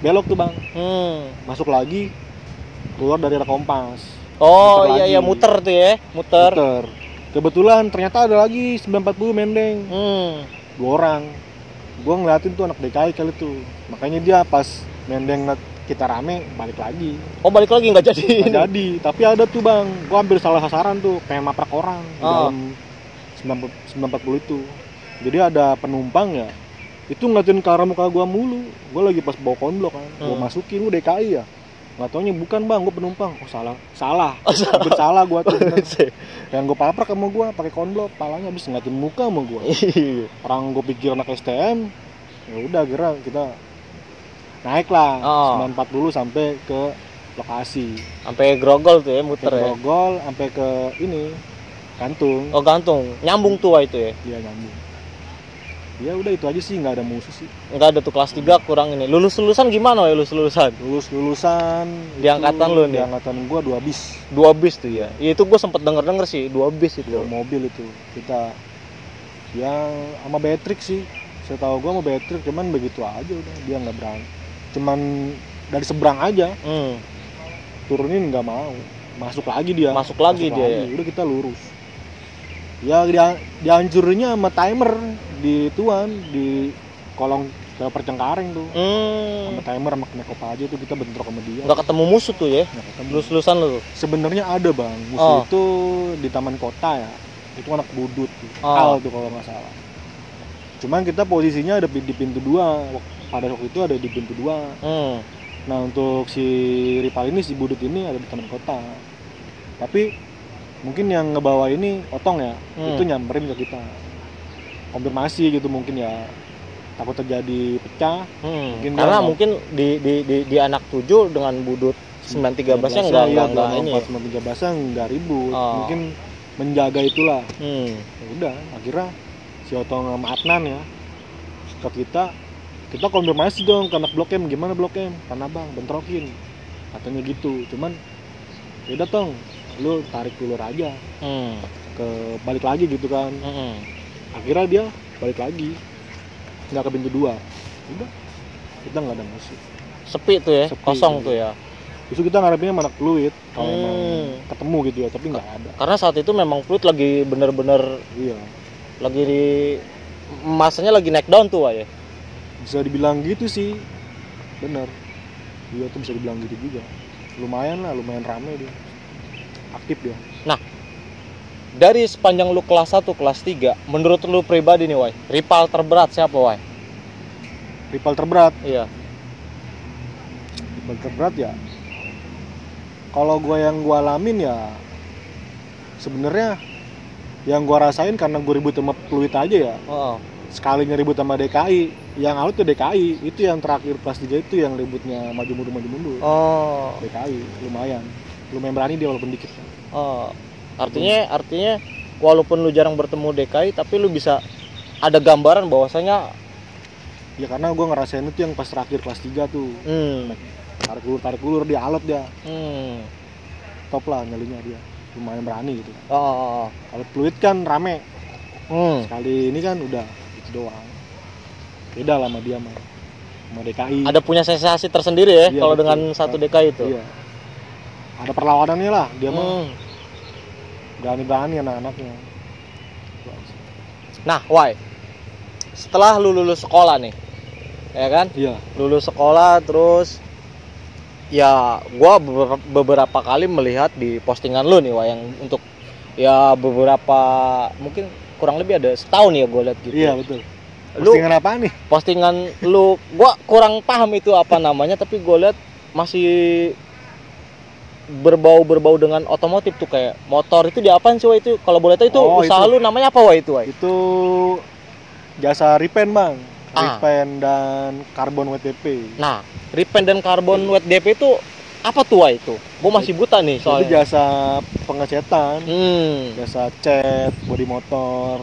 belok tuh, Bang. Masuk lagi keluar dari arah Kompas. Iya muter tuh ya, muter. Kebetulan ternyata ada lagi 940 Mendeng. 2 orang. Gua ngeliatin tuh anak DKI kali tuh. Makanya dia pas Mendeng kita rame balik lagi. Balik lagi nggak jadi. Nggak jadi. Tapi ada tuh, Bang. Gua hampir salah sasaran tuh, kayak maprak orang di dalam 940 itu. Jadi ada penumpang ya. Itu ngeliatin ke arah muka gua mulu. Gua lagi pas bawa konblok kan. Gua masukin, lu DKI ya. Nggak taunya bukan, Bang, gue penumpang. Salah gue tuh. Yang gue paprak sama gue pakai konblok, palanya habis ngeliatin muka sama gue. Orang gue pikir anak STM. Ya udah, akhirnya kita naik lah 940 sampai ke lokasi. Sampai Grogol tuh ya, muter ya. Grogol sampai ke ini Gantung. Gantung. Nyambung tuh itu ya. Iya, nyambung. Ya udah itu aja sih, nggak ada musuh sih. Nggak ada tuh kelas 3 kurang ini. Lulusan gimana ya lulusan? Di angkatan lu nih? Di angkatan gua 2 bis. 2 bis tuh ya. Itu gua sempet denger sih 2 bis itu. 2 mobil itu. Kita yang sama Beatrix sih. Saya tahu gua sama Beatrix, cuman begitu aja udah. Dia nggak berani. Cuman dari seberang aja. Turunin nggak mau. Masuk lagi dia. Ya. Udah kita lurus. Ya dihancurinnya sama timer di kolong Percengkareng tuh. Sama timer sama Knekop aja tuh kita bentrok sama dia. Nggak ketemu musuh tuh ya? Lulus-lulusan lu? Sebenarnya ada, Bang. Musuh itu di Taman Kota ya. Itu anak budut tuh. Al tuh kalau nggak salah. Cuman kita posisinya ada di pintu 2. Pada waktu itu ada di pintu 2. Nah untuk si Rival ini, si budut ini ada di Taman Kota. Tapi mungkin yang ngebawa ini Otong ya, itu nyamperin ke kita konfirmasi gitu, mungkin ya takut terjadi pecah. Karena mungkin di anak 7 dengan budut 913 nya enggak ini 913 nya enggak ribut. Mungkin menjaga itulah. Ya udah, akhirnya si Otong sama Adnan ya ke kita konfirmasi dong ke anak Blok M, gimana Blok M? Tanah Bang, bentrokin. Katanya gitu. Cuman ya udah Tong, lu tarik ulur aja ke balik lagi gitu kan. Akhirnya dia balik lagi nggak ke pintu 2. Udah, kita nggak ada musuh, sepi tuh ya, kosong tuh ya. Justru kita ngarepinnya anak Fluid kalau emang ketemu gitu ya, tapi nggak ada. Karena saat itu memang Fluid lagi bener-bener lagi di masanya lagi naik down tuh ya. Bisa dibilang gitu sih, bener. Iya tuh bisa dibilang gitu juga. Lumayan rame dia. Aktif dia. Nah, dari sepanjang lu kelas 1, kelas 3, menurut lu pribadi nih, Wai, rival terberat siapa, Wai? Rival terberat? Iya. Rival terberat ya, kalau yang gua alamin ya sebenarnya yang gua rasain karena gua ribut sama Fluid aja ya. Sekalinya ribut sama DKI, yang out tuh DKI, itu yang terakhir kelas 3 itu yang ributnya maju mundur. DKI lumayan berani dia walaupun dikit. Artinya walaupun lu jarang bertemu DKI, tapi lu bisa ada gambaran bahwasanya Ya karena gue ngerasain itu yang pas terakhir kelas 3 tuh. Tarik ulur dia alot dia. Top lah nyalinya dia. Lumayan berani gitu. Kalau fluid kan rame. Sekali ini kan udah itu doang. Beda lah sama dia mah. Sama DKI. Ada punya sensasi tersendiri ya kalau dengan satu DKI itu. Iya. Ada perlawanannya lah dia mah. Berani-berani anak-anaknya. Nah, Wai, setelah lu lulus sekolah nih, ya kan? Iya. Lulus sekolah terus, ya gua beberapa kali melihat di postingan lu nih, Wai, yang untuk ya beberapa mungkin kurang lebih ada setahun ya gua lihat gitu. Iya betul. Postingan apa nih? Postingan lu, gua kurang paham itu apa namanya, tapi gua lihat masih berbau dengan otomotif tuh, kayak motor itu di apaan sih, Wah? Itu kalau boleh tahu itu usaha lu namanya apa, Wah, itu, Wah? Itu jasa repaint, Bang. Repaint dan karbon WTP. Nah, repaint dan karbon WTP itu apa tuh, Wah, itu? Gua masih buta nih soalnya. Itu jasa pengecetan. Jasa cat bodi motor.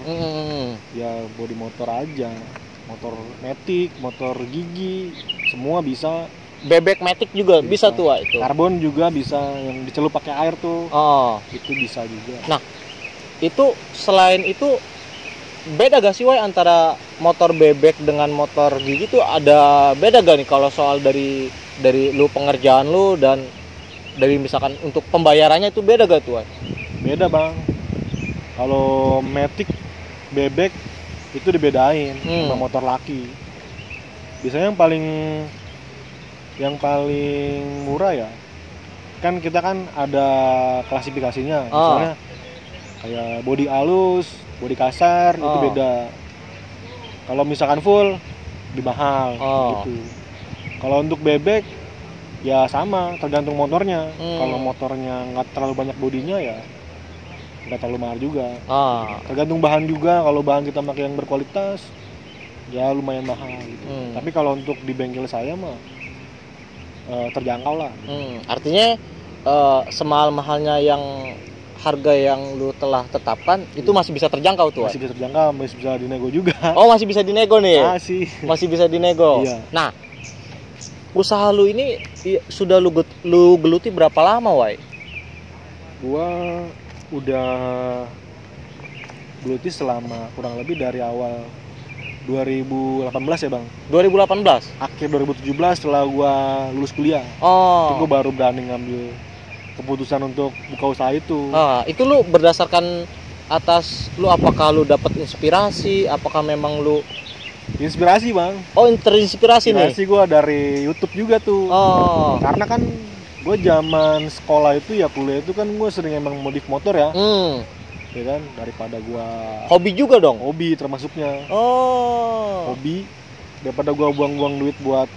Ya bodi motor aja. Motor matic, motor gigi, semua bisa. Bebek matic juga bisa tuh, Wak, itu. Karbon juga bisa, yang dicelup pakai air tuh. Itu bisa juga. Nah, itu selain itu beda gak sih, Wak, antara motor bebek dengan motor gigi tuh ada beda gak nih kalau soal dari lu pengerjaan lu dan dari misalkan untuk pembayarannya itu beda gak tuh, Wak? Beda, Bang. Kalau matic bebek itu dibedain sama motor laki. Biasanya yang paling murah ya kan, kita kan ada klasifikasinya, misalnya kayak bodi halus, bodi kasar, itu beda. Kalau misalkan full lebih mahal gitu. Kalau untuk bebek ya sama, tergantung motornya. Kalau motornya nggak terlalu banyak bodinya ya nggak terlalu mahal juga. Tergantung bahan juga, kalau bahan kita pakai yang berkualitas ya lumayan mahal gitu. Tapi kalau untuk di bengkel saya mah terjangkau lah. Artinya semahal-mahalnya yang harga yang lu telah tetapkan itu masih bisa terjangkau tuh? Masih bisa terjangkau, masih bisa dinego juga. Oh, masih bisa dinego nih? Masih bisa dinego. Iya. Nah, usaha lu ini sudah lu geluti berapa lama, Wai? Gua udah geluti selama kurang lebih dari awal 2018 ya, Bang. 2018? Akhir 2017 setelah gua lulus kuliah. Itu gua baru berani ngambil keputusan untuk buka usaha itu. Itu lu berdasarkan atas lu, apakah lu dapat inspirasi, apakah memang lu inspirasi, Bang? Terinspirasi nih. Inspirasi gua dari YouTube juga tuh. Karena kan gua zaman sekolah itu ya, kuliah itu kan gua sering emang modif motor ya. Ya kan, daripada gua hobi juga dong. Hobi termasuknya. Hobi, daripada gua buang-buang duit buat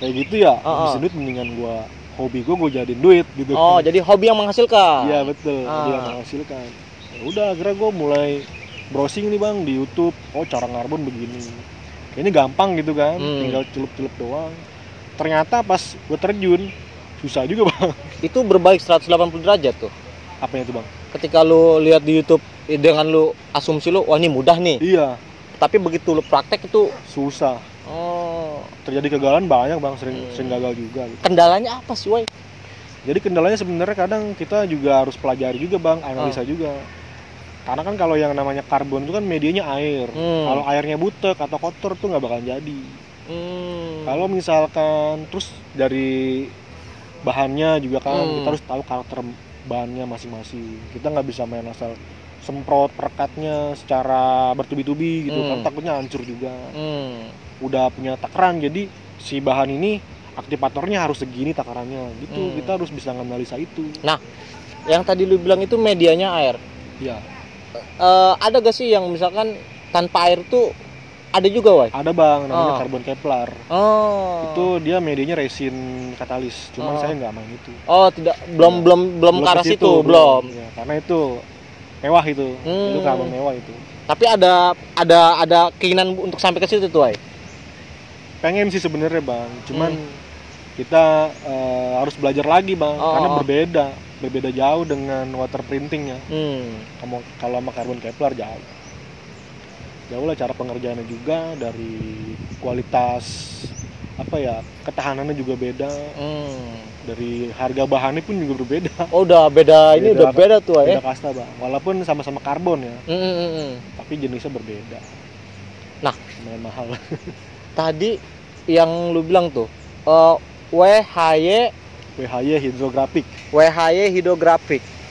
kayak gitu ya, habisin duit, mendingan gua hobi gua jadiin duit gitu. Jadi hobi yang menghasilkan. Iya betul, hobi yang menghasilkan. Ya udah, akhirnya gua mulai browsing nih, Bang, di YouTube. Cara ngarbon begini, kayaknya gampang gitu kan, tinggal celup-celup doang. Ternyata pas gua terjun susah juga, Bang. Itu berbalik 180 derajat tuh. Apanya tuh, Bang? Ketika lu lihat di YouTube dengan lu asumsi lu, wah ini mudah nih. Iya. Tapi begitu lu praktek itu susah. Terjadi kegagalan banyak, Bang, sering gagal juga gitu. Kendalanya apa sih, Wai? Jadi kendalanya sebenarnya kadang kita juga harus pelajari juga, Bang, analisa juga. Karena kan kalau yang namanya karbon itu kan medianya air. Kalau airnya butek atau kotor tuh nggak bakalan jadi. Kalau misalkan terus dari bahannya juga kan kita harus tahu karakter bahannya masing-masing. Kita nggak bisa main asal semprot perekatnya secara bertubi-tubi gitu, kan takutnya hancur juga. Udah punya takaran, jadi si bahan ini aktivatornya harus segini takarannya gitu. Kita harus bisa menganalisa itu. Nah, yang tadi lu bilang itu medianya air. Iya. Ada gak sih yang misalkan tanpa air tuh ada juga, Wai? Ada, Bang, namanya karbon Kevlar. Itu dia medianya resin katalis. Cuman saya nggak main itu. Tidak, belum ke arah situ, belum. Ya, karena itu mewah itu. Itu karbon mewah itu. Tapi ada keinginan untuk sampai ke situ tuh, Wai? Pengen sih sebenarnya, Bang. Cuman kita harus belajar lagi, Bang, karena berbeda jauh dengan water printingnya. Kalau sama karbon Kevlar jauh. jauh lah cara pengerjaannya juga, dari kualitas ketahanannya juga beda. Dari harga bahannya pun juga berbeda. Oh, udah beda, ini udah beda tuh beda kasta bang, walaupun sama-sama karbon ya, tapi jenisnya berbeda. Nah, lumayan mahal. Tadi yang lu bilang tuh WHY hidrografik.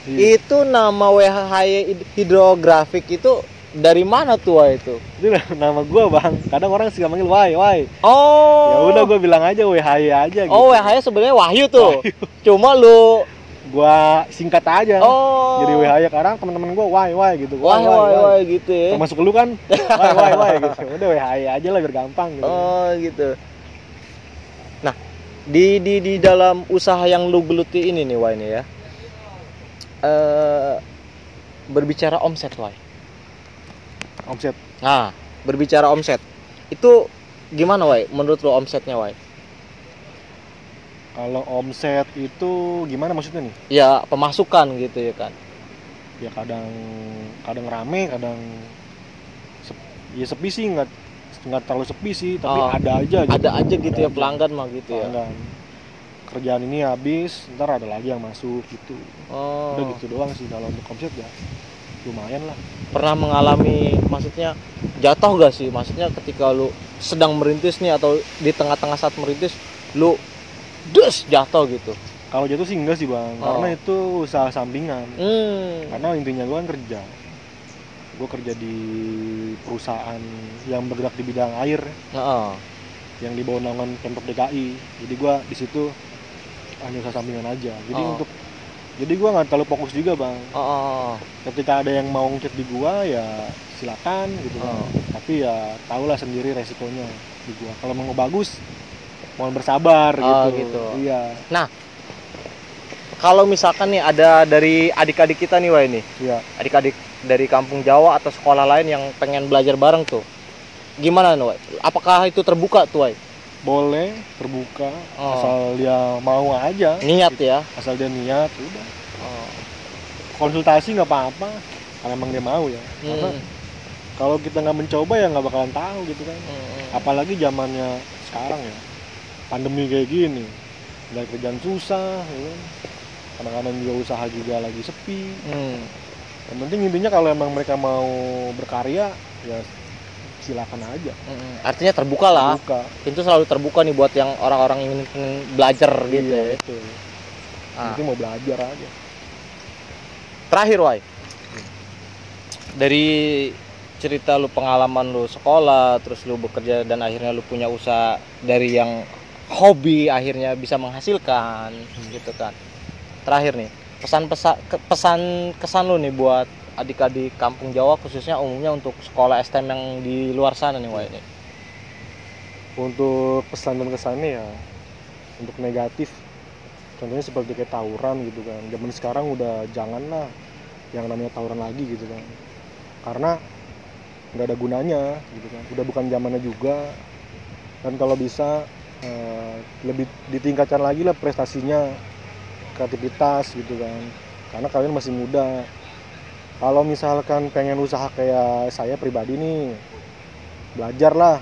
Iya. Itu nama WHY hidrografik itu dari mana tuh itu? Itu nama gua bang. Kadang orang suka manggil Wai. Oh. Ya udah gua bilang aja WHY aja gitu. Oh, WHY sebenarnya Wahyu tuh. Wahyu. Cuma gua singkat aja. Oh. Jadi WHY, kadang teman-teman gua Wai gitu. Wai gitu ya. Termasuk lu kan Wai gitu. Udah WHY aja lah biar gampang gitu. Oh, gitu. Nah, di dalam usaha yang lu geluti ini nih Wai nih ya. Berbicara omset Wai. Omset. Nah, berbicara omset. Itu gimana Wai? Menurut lo omsetnya Wai? Kalau omset itu gimana maksudnya nih? Ya, pemasukan gitu ya kan. Ya kadang rame, kadang sepi sih, nggak terlalu sepi sih, tapi ada aja gitu. Ada aja gitu ya, pelanggan mah gitu pelanggan. Ya. Kerjaan ini habis, ntar ada lagi yang masuk gitu. Udah gitu doang sih kalau untuk omset ya. Lumayan lah. Pernah mengalami maksudnya jatuh gak sih? Maksudnya ketika lu sedang merintis nih atau di tengah-tengah saat merintis lu jatuh gitu. Kalau jatuh sih enggak sih bang, karena itu usaha sampingan. Karena intinya gue kan kerja. Gue kerja di perusahaan yang bergerak di bidang air. Yang di bawah naungan Pemprov DKI. Jadi gue di situ hanya usaha sampingan aja. Jadi gue nggak terlalu fokus juga bang. Ketika ada yang mau ngechat di gue ya silakan gitu kan. Tapi ya tahulah sendiri resikonya di gue. Kalau mau bagus, mohon bersabar gitu. Iya. Nah, kalau misalkan nih ada dari adik-adik kita nih Wai nih. Iya. Adik-adik dari kampung Jawa atau sekolah lain yang pengen belajar bareng tuh. Gimana nih Wai? Apakah itu terbuka tuh Wai? Boleh terbuka, asal dia mau aja. Niat gitu. Ya. Asal dia niat, udah. Konsultasi nggak apa-apa, kalau emang dia mau ya. Karena kalau kita nggak mencoba ya nggak bakalan tahu gitu kan. Apalagi zamannya sekarang ya, pandemi kayak gini, dari kerjaan susah, ya kan. Kadang-kadang juga usaha juga lagi sepi. Yang penting intinya kalau emang mereka mau berkarya, ya silakan aja. Artinya terbuka lah. Pintu selalu terbuka nih buat yang orang-orang ingin belajar gitu. Iya, betul. Nanti mau belajar aja. Terakhir Wai. Dari cerita lu, pengalaman lu sekolah, terus lu bekerja dan akhirnya lu punya usaha dari yang hobi akhirnya bisa menghasilkan gitu kan. Terakhir nih, pesan kesan lu nih buat adik-adik kampung Jawa, khususnya umumnya untuk sekolah STM yang di luar sana nih Wai ini. Untuk pesan dan kesannya ya, untuk negatif, contohnya seperti kayak tawuran gitu kan. Zaman sekarang udah janganlah yang namanya tawuran lagi gitu kan, karena nggak ada gunanya gitu kan. Udah bukan zamannya juga, dan kalau bisa lebih ditingkatkan lagi lah prestasinya, kreativitas gitu kan, karena kalian masih muda. Kalau misalkan pengen usaha kayak saya pribadi nih, belajarlah,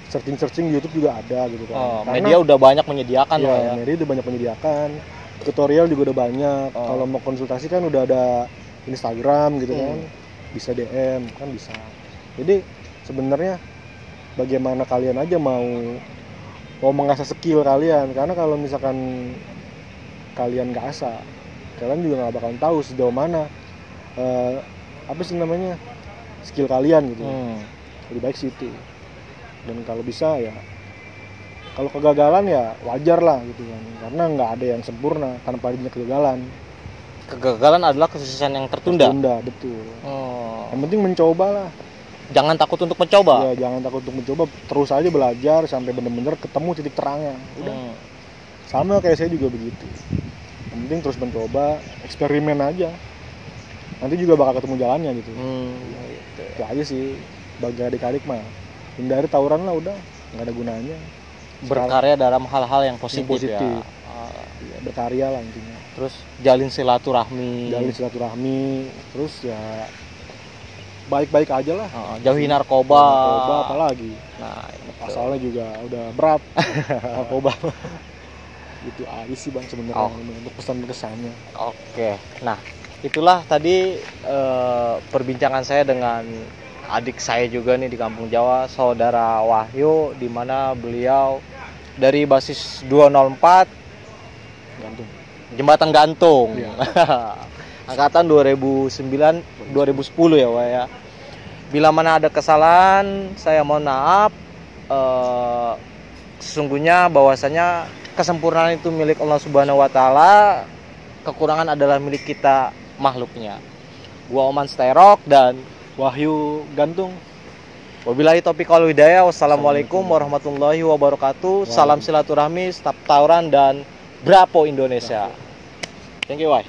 searching di YouTube juga ada gitu kan. Media udah banyak menyediakan ya. Media udah banyak menyediakan, tutorial juga udah banyak. Kalau mau konsultasi kan udah ada Instagram gitu kan, bisa DM kan bisa. Jadi sebenarnya bagaimana kalian aja mau mengasah skill kalian, karena kalau misalkan kalian nggak asah, kalian juga nggak bakalan tahu sejauh mana skill kalian gitu. Lebih baik situ. Dan kalau bisa ya, kalau kegagalan ya wajar lah gitu kan, karena nggak ada yang sempurna tanpa adanya kegagalan. Kegagalan adalah kesuksesan yang tertunda, betul. Yang penting mencoba lah. Jangan takut untuk mencoba. Ya, jangan takut untuk mencoba, terus aja belajar sampai benar-benar ketemu titik terangnya. Udah. Sama kayak saya juga begitu. Yang penting terus mencoba, eksperimen aja. Nanti juga bakal ketemu jalannya gitu. Itu aja sih bagi adik-adik mah. Hindari tawuran lah, udah nggak ada gunanya. Berkarya dalam hal-hal yang positif. Ya. Ya, berkarya lah intinya. Terus jalin silaturahmi. Terus ya baik-baik aja lah. Jauhi narkoba. Narkoba apalagi. Nah, pasalnya juga udah berat. Narkoba. Gitu aja sih Bang sebenarnya untuk pesan-kesannya. Oke. Nah, itulah tadi perbincangan saya dengan adik saya juga nih di Kampung Jawa, Saudara Wahyu, di mana beliau dari basis 204 Jembatan Gantung. Iya. Angkatan 2009 2010 ya, Wah ya. Bila mana ada kesalahan, saya mohon maaf. Sesungguhnya bahwasanya kesempurnaan itu milik Allah Subhanahu wa taala, kekurangan adalah milik kita makhluknya. Gua Oman Styrok dan Wahyu Gantung. Wabillahi taufiq wal hidayah. Wassalamualaikum warahmatullahi wabarakatuh. Salam silaturahmi, staf tawuran dan Bravo Indonesia. Thank you, Wai.